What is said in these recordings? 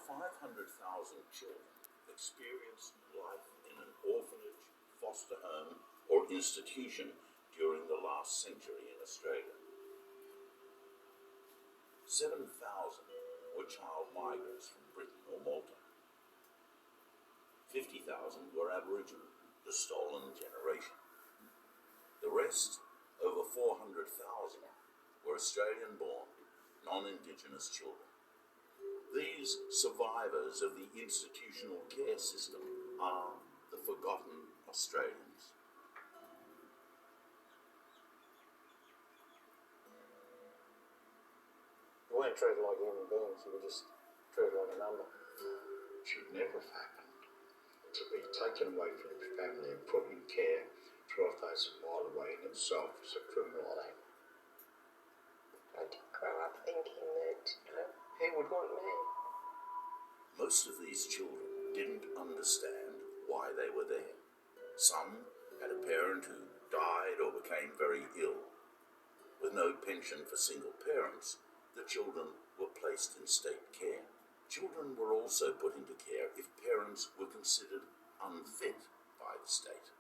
500,000 children experienced life in an orphanage, foster home, or institution during the last century in Australia. 7,000 were child migrants from Britain or Malta. 50,000 were Aboriginal, the stolen generation. The rest, over 400,000, were Australian-born, non-Indigenous children. These survivors of the institutional care system are the forgotten Australians. We weren't treated like human beings, we were just treated like a number. It should never have happened. To be taken away from his family and put in care 12,000 miles away in itself is a criminal act. I didn't grow up thinking that, who would want me? Most of these children didn't understand why they were there. Some had a parent who died or became very ill. With no pension for single parents, the children were placed in state care. Children were also put into care if parents were considered unfit by the state.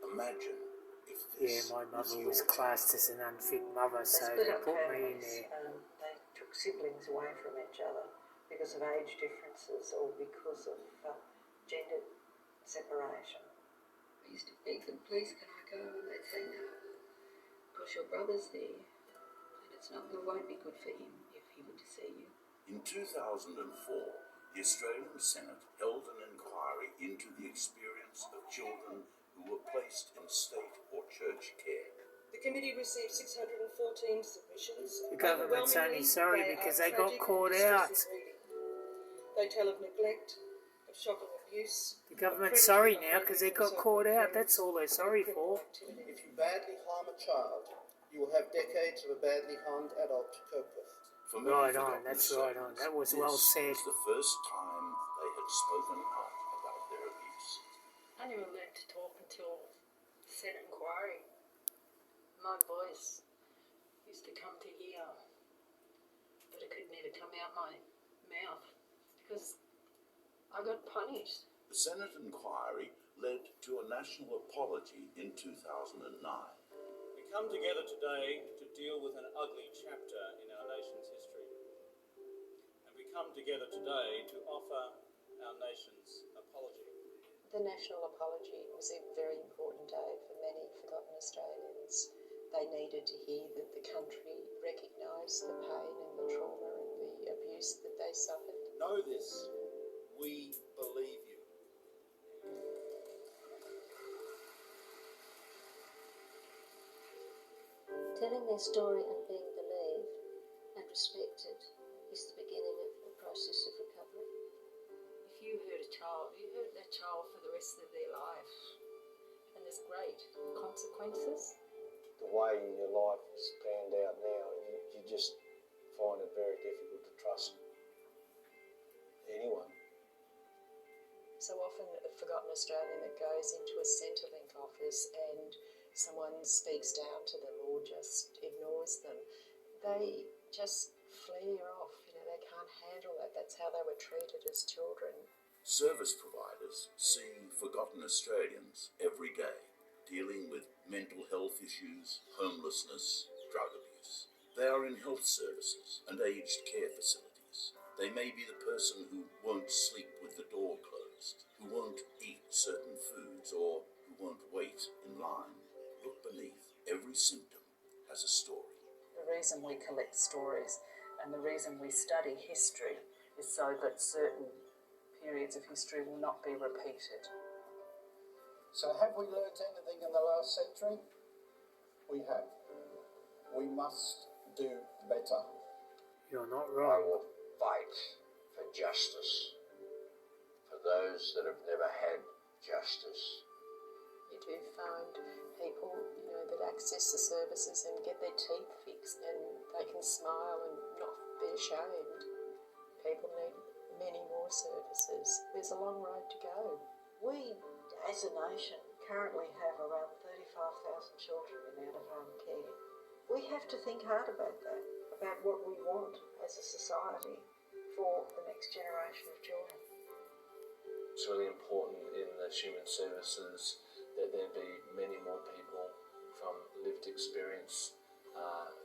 Imagine if this my mother was classed as an unfit mother, so they put me in there. They took siblings away from each other because of age differences or because of gender separation. I used to beg them, please can I go? And they'd say no, because your brother's there and it won't be good for him if he were to see you. In 2004, the Australian Senate held an inquiry into the experience of children who were placed in state or church care. The committee received 614 submissions. The government's only sorry because they got caught out. They tell of neglect, of shocking abuse. The government's sorry now because they got caught out. That's all they're sorry for. If you badly harm a child, you will have decades of a badly harmed adult to cope with. Right on, that's right on. That was well said. This was the first time they had spoken out about their abuse. I never learned to talk until the Senate inquiry. My voice used to come to here, but it could never come out my mouth because I got punished. The Senate inquiry led to a national apology in 2009. We come together today to deal with an ugly chapter in our nation's history. And we come together today to offer our nation's apology. The national apology was a very important day for many forgotten Australians. They needed to hear that the country recognised the pain and the trauma and the abuse that they suffered. Know this, we believe you. Telling their story and being believed and respected is the beginning of the process of recovery. If you hurt a child, you hurt that child for the rest of their life, and there's great consequences. The way your life has panned out now, you just find it very difficult to trust anyone. So often a forgotten Australian that goes into a Centrelink office and someone speaks down to them or just ignores them, they just flare off. They can't handle it. That's how they were treated as children. Service providers see forgotten Australians every day, dealing with mental health issues, homelessness, drug abuse. They are in health services and aged care facilities. They may be the person who won't sleep with the door closed, who won't eat certain foods, or who won't wait in line. Look beneath. Every symptom has a story. The reason we collect stories and the reason we study history is so that certain periods of history will not be repeated. So have we learnt anything in the last century? We have. We must do better. You're not I wrong. will fight for justice for those that have never had justice. You do find people, that access the services and get their teeth fixed and they can smile and not be ashamed. People need many more services. There's a long road to go. We, as a nation, currently have around 35,000 children in out-of-home care. We have to think hard about that, about what we want as a society for the next generation of children. It's really important in the human services that there be many more people from lived experience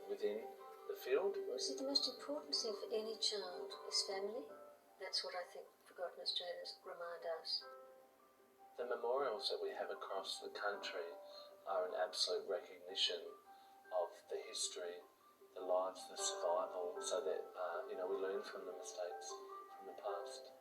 within the field. Well, see, the most important thing for any child is family. That's what I think Forgotten Australians remind us. The memorials that we have across the country are an absolute recognition of the history, the lives, the survival, so that we learn from the mistakes from the past.